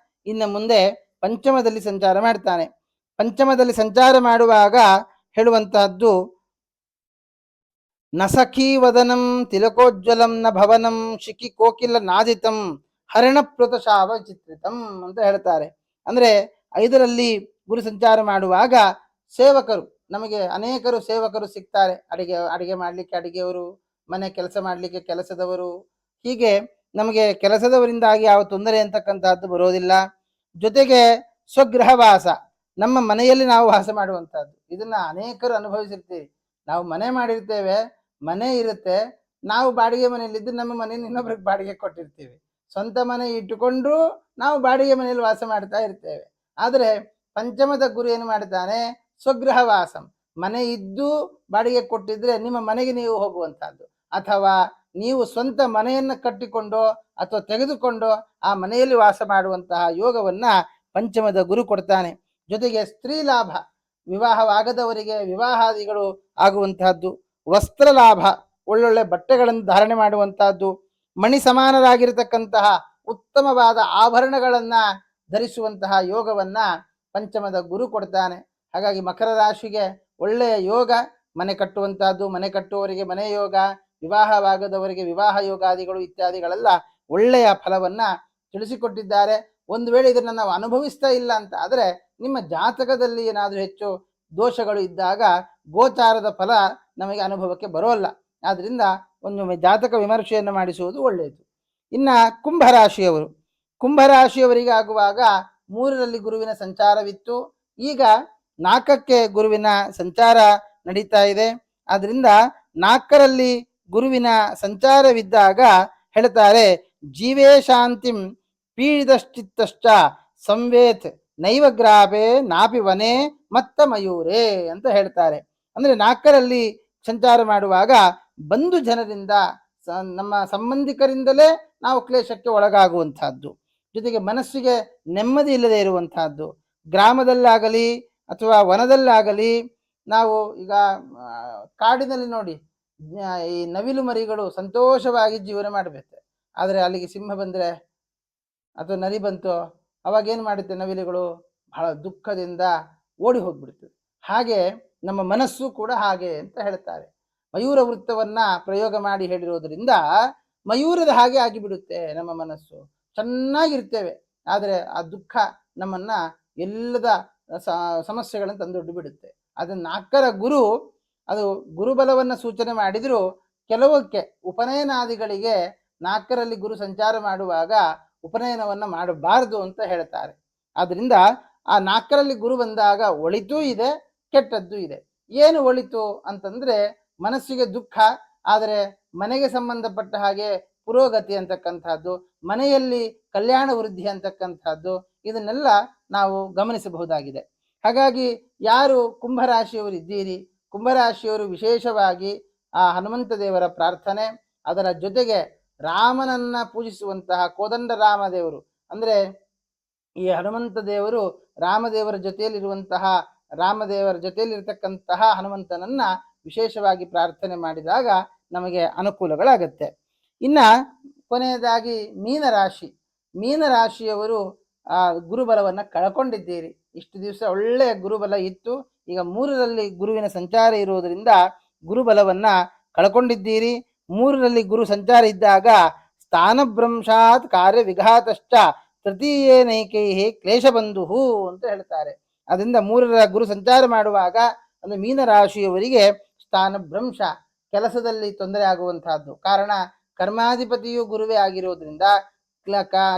Speaker 1: ಇನ್ನು ಮುಂದೆ ಪಂಚಮದಲ್ಲಿ ಸಂಚಾರ ಮಾಡ್ತಾನೆ. ಪಂಚಮದಲ್ಲಿ ಸಂಚಾರ ಮಾಡುವಾಗ ಹೇಳುವಂತಹದ್ದು ನ ಸಖೀ ವದನಂ ತಿಲಕೋಜ್ವಲಂ ನ ಭವನಂ ಶಿಖಿ ಕೋಕಿಲ ನಾದಿತಂ ಹರಿಣಪ್ಲುತ ಶಾವ ಚಿತ್ರಿತಂ ಅಂತ ಹೇಳ್ತಾರೆ. ಅಂದ್ರೆ 5ರಲ್ಲಿ ಗುರು ಸಂಚಾರ ಮಾಡುವಾಗ ಸೇವಕರು, ನಮಗೆ ಅನೇಕರು ಸೇವಕರು ಸಿಗ್ತಾರೆ. ಅಡಿಗೆ ಮಾಡ್ಲಿಕ್ಕೆ ಅಡಿಗೆಯವರು, ಮನೆ ಕೆಲಸ ಮಾಡ್ಲಿಕ್ಕೆ ಕೆಲಸದವರು, ಹೀಗೆ ನಮಗೆ ಕೆಲಸದವರಿಂದಾಗಿ ಯಾವ ತೊಂದರೆ ಅಂತಕ್ಕಂತಹದ್ದು ಬರೋದಿಲ್ಲ. ಜೊತೆಗೆ ಸ್ವಗೃಹವಾಸ, ನಮ್ಮ ಮನೆಯಲ್ಲಿ ನಾವು ವಾಸ ಮಾಡುವಂತಹದ್ದು, ಇದನ್ನ ಅನೇಕರು ಅನುಭವಿಸಿರ್ತೀವಿ. ನಾವು ಮನೆ ಮಾಡಿರ್ತೇವೆ, ಮನೆ ಇರುತ್ತೆ, ನಾವು ಬಾಡಿಗೆ ಮನೆಯಲ್ಲಿದ್ದು ನಮ್ಮ ಮನೆಯನ್ನು ಇನ್ನೊಬ್ರಿಗೆ ಬಾಡಿಗೆ ಕೊಟ್ಟಿರ್ತೀವಿ. ಸ್ವಂತ ಮನೆ ಇಟ್ಟುಕೊಂಡು ನಾವು ಬಾಡಿಗೆ ಮನೆಯಲ್ಲಿ ವಾಸ ಮಾಡ್ತಾ ಇರ್ತೇವೆ. ಆದರೆ ಪಂಚಮದ ಗುರು ಏನು ಮಾಡ್ತಾನೆ, ಸ್ವಗೃಹವಾಸಂ, ಮನೆ ಇದ್ದು ಬಾಡಿಗೆ ಕೊಟ್ಟಿದ್ರೆ ನಿಮ್ಮ ಮನೆಗೆ ನೀವು ಹೋಗುವಂತಹದ್ದು, ಅಥವಾ ನೀವು ಸ್ವಂತ ಮನೆಯನ್ನ ಕಟ್ಟಿಕೊಂಡು ಅಥವಾ ತೆಗೆದುಕೊಂಡು ಆ ಮನೆಯಲ್ಲಿ ವಾಸ ಮಾಡುವಂತಹ ಯೋಗವನ್ನ ಪಂಚಮದ ಗುರು ಕೊಡ್ತಾನೆ. ಜೊತೆಗೆ ಸ್ತ್ರೀ ಲಾಭ, ವಿವಾಹವಾಗದವರಿಗೆ ವಿವಾಹಾದಿಗಳು ಆಗುವಂತಹದ್ದು, ವಸ್ತ್ರ ಲಾಭ, ಒಳ್ಳೊಳ್ಳೆ ಬಟ್ಟೆಗಳನ್ನು ಧಾರಣೆ ಮಾಡುವಂತಹದ್ದು, ಮಣಿ ಸಮಾನರಾಗಿರತಕ್ಕಂತಹ ಉತ್ತಮವಾದ ಆಭರಣಗಳನ್ನ ಧರಿಸುವಂತಹ ಯೋಗವನ್ನ ಪಂಚಮದ ಗುರು ಕೊಡ್ತಾನೆ. ಹಾಗಾಗಿ ಮಕರ ರಾಶಿಗೆ ಒಳ್ಳೆಯ ಯೋಗ, ಮನೆ ಕಟ್ಟುವಂತಹದ್ದು, ಮನೆ ಕಟ್ಟುವವರಿಗೆ ಮನೆ ಯೋಗ, ವಿವಾಹವಾಗದವರಿಗೆ ವಿವಾಹ ಯೋಗಾದಿಗಳು ಇತ್ಯಾದಿಗಳೆಲ್ಲ ಒಳ್ಳೆಯ ಫಲವನ್ನ ತಿಳಿಸಿಕೊಟ್ಟಿದ್ದಾರೆ. ಒಂದು ವೇಳೆ ಇದನ್ನ ನಾವು ಅನುಭವಿಸ್ತಾ ಇಲ್ಲ ಅಂತ ಆದರೆ ನಿಮ್ಮ ಜಾತಕದಲ್ಲಿ ಏನಾದರೂ ಹೆಚ್ಚು ದೋಷಗಳು ಇದ್ದಾಗ ಗೋಚಾರದ ಫಲ ನಮಗೆ ಅನುಭವಕ್ಕೆ ಬರೋಲ್ಲ. ಆದ್ರಿಂದ ಒಂದು ಜಾತಕ ವಿಮರ್ಶೆಯನ್ನು ಮಾಡಿಸುವುದು ಒಳ್ಳೆಯದು. ಇನ್ನ ಕುಂಭರಾಶಿಯವರು, ಕುಂಭರಾಶಿಯವರಿಗೆ ಆಗುವಾಗ 3ರಲ್ಲಿ ಗುರುವಿನ ಸಂಚಾರವಿತ್ತು, ಈಗ 4ಕ್ಕೆ ಗುರುವಿನ ಸಂಚಾರ ನಡೀತಾ ಇದೆ. ಆದ್ರಿಂದ 4ರಲ್ಲಿ ಗುರುವಿನ ಸಂಚಾರವಿದ್ದಾಗ ಹೇಳ್ತಾರೆ, ಜೀವೇ ಶಾಂತಿಂ ಪೀಡಿತಶ್ಚಿತ್ತಶ್ಚ ಸಂವೇತ್ ನೈವಗ್ರಾಪೆ ನಾಪಿ ವನೆ ಮತ್ತ ಮಯೂರೇ ಅಂತ ಹೇಳ್ತಾರೆ. ಅಂದ್ರೆ 4ರಲ್ಲಿ ಸಂಚಾರ ಮಾಡುವಾಗ ಬಂಧು ಜನರಿಂದ, ನಮ್ಮ ಸಂಬಂಧಿಕರಿಂದಲೇ ನಾವು ಕ್ಲೇಶಕ್ಕೆ ಒಳಗಾಗುವಂತಹದ್ದು, ಜೊತೆಗೆ ಮನಸ್ಸಿಗೆ ನೆಮ್ಮದಿ ಇಲ್ಲದೆ ಇರುವಂತಹದ್ದು, ಗ್ರಾಮದಲ್ಲಾಗಲಿ ಅಥವಾ ವನದಲ್ಲಾಗಲಿ, ನಾವು ಈಗ ಕಾಡಿನಲ್ಲಿ ನೋಡಿ ಈ ನವಿಲು ಮರಿಗಳು ಸಂತೋಷವಾಗಿ ಜೀವನ ಮಾಡಬೇಕು. ಆದರೆ ಅಲ್ಲಿಗೆ ಸಿಂಹ ಬಂದ್ರೆ ಅಥವಾ ನರಿ ಬಂತು, ಅವಾಗ ಏನು ಮಾಡುತ್ತೆ ನವಿಲುಗಳು, ಬಹಳ ದುಃಖದಿಂದ ಓಡಿ ಹೋಗ್ಬಿಡ್ತದೆ. ಹಾಗೆ ನಮ್ಮ ಮನಸ್ಸು ಕೂಡ ಹಾಗೆ ಅಂತ ಹೇಳ್ತಾರೆ. ಮಯೂರ ವೃತ್ತವನ್ನ ಪ್ರಯೋಗ ಮಾಡಿ ಹೇಳಿರೋದ್ರಿಂದ ಮಯೂರದ ಹಾಗೆ ಆಗಿಬಿಡುತ್ತೆ ನಮ್ಮ ಮನಸ್ಸು, ಚೆನ್ನಾಗಿರ್ತೇವೆ, ಆದರೆ ಆ ದುಃಖ ನಮ್ಮನ್ನ ಎಲ್ಲದ ಸಮಸ್ಯೆಗಳನ್ನು ತಂದೊಡ್ಡು ಬಿಡುತ್ತೆ. ಅದನ್ನ 4ರ ಗುರು, ಅದು ಗುರುಬಲವನ್ನ ಸೂಚನೆ ಮಾಡಿದ್ರು ಕೆಲವಕ್ಕೆ ಉಪನಯನಾದಿಗಳಿಗೆ 4ರಲ್ಲಿ ಗುರು ಸಂಚಾರ ಮಾಡುವಾಗ ಉಪನಯನವನ್ನ ಮಾಡಬಾರದು ಅಂತ ಹೇಳ್ತಾರೆ. ಆದ್ರಿಂದ ಆ 4ರಲ್ಲಿ ಗುರು ಬಂದಾಗ ಒಳಿತೂ ಇದೆ, ಕೆಟ್ಟದ್ದು ಇದೆ. ಏನು ಒಳಿತು ಅಂತಂದ್ರೆ ಮನಸ್ಸಿಗೆ ದುಃಖ, ಆದರೆ ಮನೆಗೆ ಸಂಬಂಧಪಟ್ಟ ಹಾಗೆ ಪುರೋಗತಿ ಅಂತಕ್ಕಂಥದ್ದು, ಮನೆಯಲ್ಲಿ ಕಲ್ಯಾಣ ವೃದ್ಧಿ ಅಂತಕ್ಕಂಥದ್ದು, ಇದನ್ನೆಲ್ಲ ನಾವು ಗಮನಿಸಬಹುದಾಗಿದೆ. ಹಾಗಾಗಿ ಯಾರು ಕುಂಭರಾಶಿಯವರು ಇದ್ದೀರಿ, ಕುಂಭರಾಶಿಯವರು ವಿಶೇಷವಾಗಿ ಆ ಹನುಮಂತ ದೇವರ ಪ್ರಾರ್ಥನೆ, ಅದರ ಜೊತೆಗೆ ರಾಮನನ್ನ ಪೂಜಿಸುವಂತಹ ಕೋದಂಡ ರಾಮದೇವರು, ಅಂದ್ರೆ ಈ ಹನುಮಂತ ದೇವರು ರಾಮದೇವರ ಜೊತೆಯಲ್ಲಿರುವಂತಹ, ರಾಮದೇವರ ಜೊತೆಯಲ್ಲಿರ್ತಕ್ಕಂತಹ ಹನುಮಂತನನ್ನ ವಿಶೇಷವಾಗಿ ಪ್ರಾರ್ಥನೆ ಮಾಡಿದಾಗ ನಮಗೆ ಅನುಕೂಲಗಳಾಗತ್ತೆ. ಇನ್ನ ಕೊನೆಯದಾಗಿ ಮೀನರಾಶಿ, ಮೀನರಾಶಿಯವರು ಆ ಗುರುಬಲವನ್ನ ಕಳ್ಕೊಂಡಿದ್ದೀರಿ. ಇಷ್ಟು ದಿವಸ ಒಳ್ಳೆಯ ಗುರುಬಲ ಇತ್ತು, ಈಗ 3ರಲ್ಲಿ ಗುರುವಿನ ಸಂಚಾರ ಇರುವುದರಿಂದ ಗುರುಬಲವನ್ನ ಕಳ್ಕೊಂಡಿದ್ದೀರಿ. 3ರಲ್ಲಿ ಗುರು ಸಂಚಾರ ಇದ್ದಾಗ ಸ್ಥಾನಭ್ರಂಶಾತ್ ಕಾರ್ಯ ವಿಘಾತಶ್ಚ ತೃತೀಯೇನೈಕೈ ಕ್ಲೇಶ ಬಂಧು ಅಂತ ಹೇಳ್ತಾರೆ. ಅದರಿಂದ 3ರ ಗುರು ಸಂಚಾರ ಮಾಡುವಾಗ ಅಂದ್ರೆ ಮೀನರಾಶಿಯವರಿಗೆ ಸ್ಥಾನಭ್ರಂಶ, ಕೆಲಸದಲ್ಲಿ ತೊಂದರೆ ಆಗುವಂತಹದ್ದು, ಕಾರಣ ಕರ್ಮಾಧಿಪತಿಯು ಗುರುವೇ ಆಗಿರೋದ್ರಿಂದ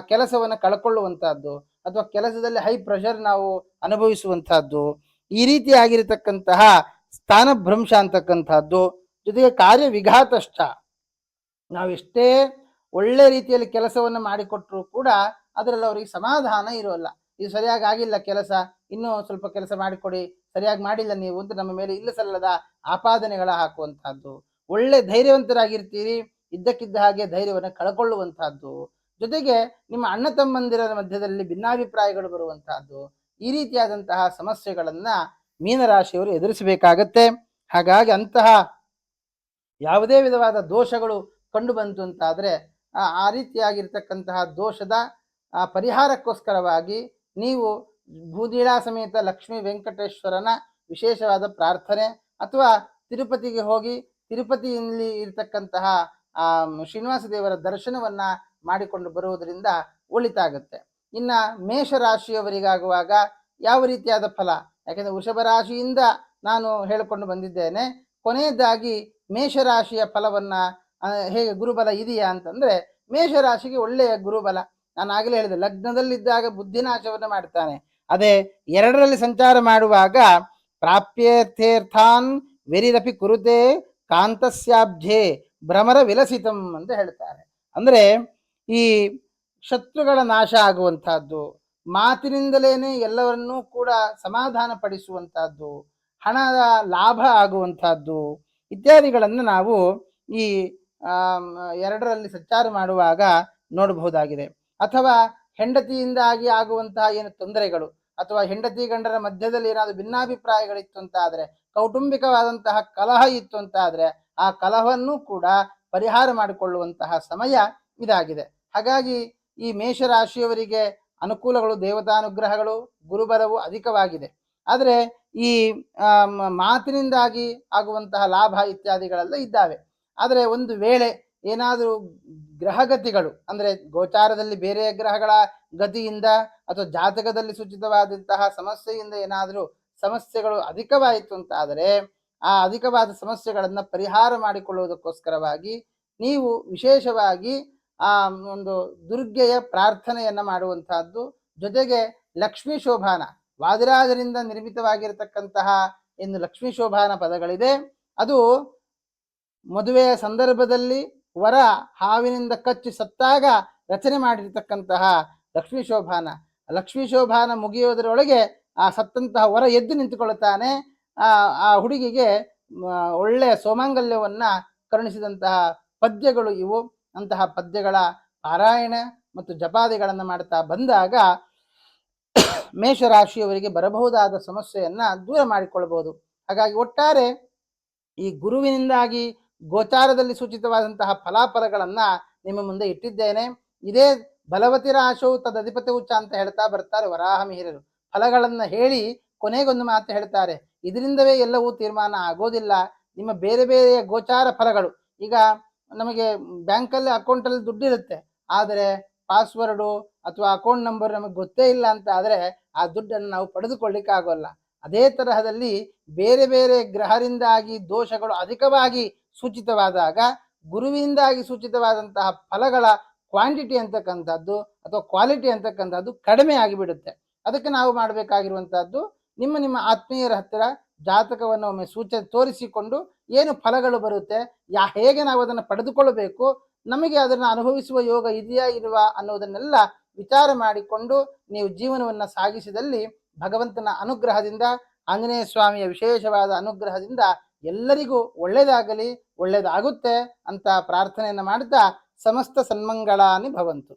Speaker 1: ಕೆಲಸವನ್ನು ಕಳ್ಕೊಳ್ಳುವಂತಹದ್ದು ಅಥವಾ ಕೆಲಸದಲ್ಲಿ ಹೈ ಪ್ರೆಷರ್ ನಾವು ಅನುಭವಿಸುವಂತಹದ್ದು, ಈ ರೀತಿಯಾಗಿರತಕ್ಕಂತಹ ಸ್ಥಾನಭ್ರಂಶ ಅಂತಕ್ಕಂಥದ್ದು, ಜೊತೆಗೆ ಕಾರ್ಯವಿಘಾತಶ್ಚ. ನಾವೆಷ್ಟೇ ಒಳ್ಳೆ ರೀತಿಯಲ್ಲಿ ಕೆಲಸವನ್ನು ಮಾಡಿಕೊಟ್ರೂ ಕೂಡ ಅದರಲ್ಲಿ ಅವರಿಗೆ ಸಮಾಧಾನ ಇರೋಲ್ಲ. ಇದು ಸರಿಯಾಗಿ ಆಗಿಲ್ಲ ಕೆಲಸ, ಇನ್ನೂ ಸ್ವಲ್ಪ ಕೆಲಸ ಮಾಡಿಕೊಡಿ, ಸರಿಯಾಗಿ ಮಾಡಿಲ್ಲ ನೀವು ಅಂತ ನಮ್ಮ ಮೇಲೆ ಇಲ್ಲ ಸಲ್ಲದ ಆಪಾದನೆಗಳ ಹಾಕುವಂತಹದ್ದು. ಒಳ್ಳೆ ಧೈರ್ಯವಂತರಾಗಿರ್ತೀರಿ, ಇದ್ದಕ್ಕಿದ್ದ ಹಾಗೆ ಧೈರ್ಯವನ್ನು ಕಳ್ಕೊಳ್ಳುವಂತಹದ್ದು. ಜೊತೆಗೆ ನಿಮ್ಮ ಅಣ್ಣ ತಮ್ಮಂದಿರ ಮಧ್ಯದಲ್ಲಿ ಭಿನ್ನಾಭಿಪ್ರಾಯಗಳು ಬರುವಂತಹದ್ದು. ಈ ರೀತಿಯಾದಂತಹ ಸಮಸ್ಯೆಗಳನ್ನ ಮೀನರಾಶಿಯವರು ಎದುರಿಸಬೇಕಾಗತ್ತೆ. ಹಾಗಾಗಿ ಅಂತಹ ಯಾವುದೇ ವಿಧವಾದ ದೋಷಗಳು ಕಂಡು ಬಂತು ಅಂತಾದರೆ ಆ ರೀತಿಯಾಗಿರ್ತಕ್ಕಂತಹ ದೋಷದ ಪರಿಹಾರಕ್ಕೋಸ್ಕರವಾಗಿ ನೀವು ಭೂದೀಳಾ ಸಮೇತ ಲಕ್ಷ್ಮೀ ವೆಂಕಟೇಶ್ವರನ ವಿಶೇಷವಾದ ಪ್ರಾರ್ಥನೆ, ಅಥವಾ ತಿರುಪತಿಗೆ ಹೋಗಿ ತಿರುಪತಿಯಲ್ಲಿ ಇರತಕ್ಕಂತಹ ಶ್ರೀನಿವಾಸ ದೇವರ ದರ್ಶನವನ್ನ ಮಾಡಿಕೊಂಡು ಬರುವುದರಿಂದ ಒಳಿತಾಗುತ್ತೆ. ಇನ್ನ ಮೇಷರಾಶಿಯವರಿಗಾಗುವಾಗ ಯಾವ ರೀತಿಯಾದ ಫಲ? ಯಾಕೆಂದ್ರೆ ವೃಷಭ ರಾಶಿಯಿಂದ ನಾನು ಹೇಳಿಕೊಂಡು ಬಂದಿದ್ದೇನೆ. ಕೊನೆಯದಾಗಿ ಮೇಷರಾಶಿಯ ಫಲವನ್ನ ಹೇಗೆ ಗುರುಬಲ ಇದೆಯಾ ಅಂತಂದ್ರೆ, ಮೇಷರಾಶಿಗೆ ಒಳ್ಳೆಯ ಗುರುಬಲ. ನಾನು ಆಗಲೇ ಹೇಳಿದೆ, ಲಗ್ನದಲ್ಲಿದ್ದಾಗ ಬುದ್ಧಿನಾಶವನ್ನು ಮಾಡ್ತಾನೆ. ಅದೇ 2ರಲ್ಲಿ ಸಂಚಾರ ಮಾಡುವಾಗ ಪ್ರಾಪ್ಯರ್ಥೇರ್ಥಾನ್ ವೆರಿರಪಿ ಕುರುತೆ ಕಾಂತಸ್ಯಾಬ್ಜೆ ಭ್ರಮರ ವಿಲಸಿತಂ ಅಂತ ಹೇಳ್ತಾರೆ. ಅಂದ್ರೆ ಈ ಶತ್ರುಗಳ ನಾಶ ಆಗುವಂತಹದ್ದು, ಮಾತಿನಿಂದಲೇನೆ ಎಲ್ಲವನ್ನೂ ಕೂಡ ಸಮಾಧಾನ ಪಡಿಸುವಂತಹದ್ದು, ಹಣದ ಲಾಭ ಆಗುವಂತಹದ್ದು ಇತ್ಯಾದಿಗಳನ್ನು ನಾವು ಈ 2ರಲ್ಲಿ ಸಂಚಾರ ಮಾಡುವಾಗ ನೋಡಬಹುದಾಗಿದೆ. ಅಥವಾ ಹೆಂಡತಿಯಿಂದಾಗಿ ಆಗುವಂತಹ ಏನು ತೊಂದರೆಗಳು, ಅಥವಾ ಹೆಂಡತಿ ಗಂಡರ ಮಧ್ಯದಲ್ಲಿ ಏನಾದರೂ ಭಿನ್ನಾಭಿಪ್ರಾಯಗಳಿತ್ತು ಅಂತ ಆದರೆ, ಕೌಟುಂಬಿಕವಾದಂತಹ ಕಲಹ ಇತ್ತು ಅಂತ ಆದರೆ, ಆ ಕಲಹವನ್ನು ಕೂಡ ಪರಿಹಾರ ಮಾಡಿಕೊಳ್ಳುವಂತಹ ಸಮಯ ಇದಾಗಿದೆ. ಹಾಗಾಗಿ ಈ ಮೇಷರಾಶಿಯವರಿಗೆ ಅನುಕೂಲಗಳು, ದೇವತಾನುಗ್ರಹಗಳು, ಗುರುಬಲವು ಅಧಿಕವಾಗಿದೆ. ಆದರೆ ಈ ಮಾತಿನಿಂದಾಗಿ ಆಗುವಂತಹ ಲಾಭ ಇತ್ಯಾದಿಗಳೆಲ್ಲ ಇದ್ದಾವೆ. ಆದರೆ ಒಂದು ವೇಳೆ ಏನಾದರೂ ಗ್ರಹಗತಿಗಳು ಅಂದ್ರೆ ಗೋಚಾರದಲ್ಲಿ ಬೇರೆ ಗ್ರಹಗಳ ಗತಿಯಿಂದ ಅಥವಾ ಜಾತಕದಲ್ಲಿ ಸೂಚಿತವಾದಂತಹ ಸಮಸ್ಯೆಯಿಂದ ಏನಾದರೂ ಸಮಸ್ಯೆಗಳು ಅಧಿಕವಾಯಿತು ಅಂತ ಆದರೆ, ಆ ಅಧಿಕವಾದ ಸಮಸ್ಯೆಗಳನ್ನ ಪರಿಹಾರ ಮಾಡಿಕೊಳ್ಳುವುದಕ್ಕೋಸ್ಕರವಾಗಿ ನೀವು ವಿಶೇಷವಾಗಿ ಆ ಒಂದು ದುರ್ಗೆಯ ಪ್ರಾರ್ಥನೆಯನ್ನ ಮಾಡುವಂತಹದ್ದು. ಜೊತೆಗೆ ಲಕ್ಷ್ಮೀ ಶೋಭಾನ, ವಾದಿರಾಜರಿಂದ ನಿರ್ಮಿತವಾಗಿರತಕ್ಕಂತಹ ಏನು ಲಕ್ಷ್ಮೀ ಶೋಭಾನ ಪದಗಳಿದೆ, ಅದು ಮದುವೆಯ ಸಂದರ್ಭದಲ್ಲಿ ವರ ಹಾವಿನಿಂದ ಕಚ್ಚಿ ಸತ್ತಾಗ ರಚನೆ ಮಾಡಿರ್ತಕ್ಕಂತಹ ಲಕ್ಷ್ಮೀ ಶೋಭಾನ. ಲಕ್ಷ್ಮೀ ಶೋಭಾನ ಮುಗಿಯೋದರೊಳಗೆ ಆ ಸತ್ತಂತಹ ವರ ಎದ್ದು ನಿಂತುಕೊಳ್ಳುತ್ತಾನೆ. ಆ ಹುಡುಗಿಗೆ ಒಳ್ಳೆಯ ಸೋಮಾಂಗಲ್ಯವನ್ನ ಕರುಣಿಸಿದಂತಹ ಪದ್ಯಗಳು ಇವು. ಅಂತಹ ಪದ್ಯಗಳ ಪಾರಾಯಣ ಮತ್ತು ಜಪಾದಿಗಳನ್ನು ಮಾಡ್ತಾ ಬಂದಾಗ ಮೇಷರಾಶಿಯವರಿಗೆ ಬರಬಹುದಾದ ಸಮಸ್ಯೆಯನ್ನ ದೂರ ಮಾಡಿಕೊಳ್ಳಬಹುದು. ಹಾಗಾಗಿ ಒಟ್ಟಾರೆ ಈ ಗುರುವಿನಿಂದಾಗಿ ಗೋಚಾರದಲ್ಲಿ ಸೂಚಿತವಾದಂತಹ ಫಲಾಫಲಗಳನ್ನ ನಿಮ್ಮ ಮುಂದೆ ಇಟ್ಟಿದ್ದೇನೆ. ಇದೇ ಬಲವತಿ ರಾಶವು ತದಧಿಪತಿ ಉಚ್ಚ ಅಂತ ಹೇಳ್ತಾ ಬರ್ತಾರೆ ವರಾಹ ಮಿಹಿರರು. ಫಲಗಳನ್ನ ಹೇಳಿ ಕೊನೆಗೊಂದು ಮಾತು ಹೇಳ್ತಾರೆ, ಇದರಿಂದವೇ ಎಲ್ಲವೂ ತೀರ್ಮಾನ ಆಗೋದಿಲ್ಲ. ನಿಮ್ಮ ಬೇರೆ ಬೇರೆಯ ಗೋಚಾರ ಫಲಗಳು, ಈಗ ನಮಗೆ ಬ್ಯಾಂಕಲ್ಲಿ ಅಕೌಂಟಲ್ಲಿ ದುಡ್ಡಿರುತ್ತೆ, ಆದರೆ ಪಾಸ್ವರ್ಡು ಅಥವಾ ಅಕೌಂಟ್ ನಂಬರ್ ನಮಗೆ ಗೊತ್ತೇ ಇಲ್ಲ ಅಂತ ಆದರೆ ಆ ದುಡ್ಡನ್ನು ನಾವು ಪಡೆದುಕೊಳ್ಳಿಕ್ಕೆ ಆಗೋಲ್ಲ. ಅದೇ ತರಹದಲ್ಲಿ ಬೇರೆ ಬೇರೆ ಗ್ರಹರಿಂದಾಗಿ ದೋಷಗಳು ಅಧಿಕವಾಗಿ ಸೂಚಿತವಾದಾಗ ಗುರುವಿನಿಂದಾಗಿ ಸೂಚಿತವಾದಂತಹ ಫಲಗಳ ಕ್ವಾಂಟಿಟಿ ಅಂತಕ್ಕಂಥದ್ದು ಅಥವಾ ಕ್ವಾಲಿಟಿ ಅಂತಕ್ಕಂಥದ್ದು ಕಡಿಮೆ ಆಗಿಬಿಡುತ್ತೆ. ಅದಕ್ಕೆ ನಾವು ಮಾಡಬೇಕಾಗಿರುವಂತಹದ್ದು, ನಿಮ್ಮ ನಿಮ್ಮ ಆತ್ಮೀಯರ ಹತ್ತಿರ ಜಾತಕವನ್ನು ಒಮ್ಮೆ ತೋರಿಸಿಕೊಂಡು ಏನು ಫಲಗಳು ಬರುತ್ತೆ, ಹೇಗೆ ನಾವು ಅದನ್ನು ಪಡೆದುಕೊಳ್ಳಬೇಕು, ನಮಗೆ ಅದನ್ನು ಅನುಭವಿಸುವ ಯೋಗ ಇದೆಯಾ ಇಲ್ವಾ ಅನ್ನೋದನ್ನೆಲ್ಲ ವಿಚಾರ ಮಾಡಿಕೊಂಡು ನೀವು ಜೀವನವನ್ನು ಸಾಗಿಸಿದಲ್ಲಿ ಭಗವಂತನ ಅನುಗ್ರಹದಿಂದ, ಆಂಜನೇಯ ಸ್ವಾಮಿಯ ವಿಶೇಷವಾದ ಅನುಗ್ರಹದಿಂದ ಎಲ್ಲರಿಗೂ ಒಳ್ಳೆಯದಾಗಲಿ, ಒಳ್ಳೆಯದಾಗುತ್ತೆ ಅಂತ ಪ್ರಾರ್ಥನೆಯನ್ನು ಮಾಡ್ತಾ ಸಮಸ್ತ ಸನ್ಮಂಗಳಾನಿ ಭವಂತು.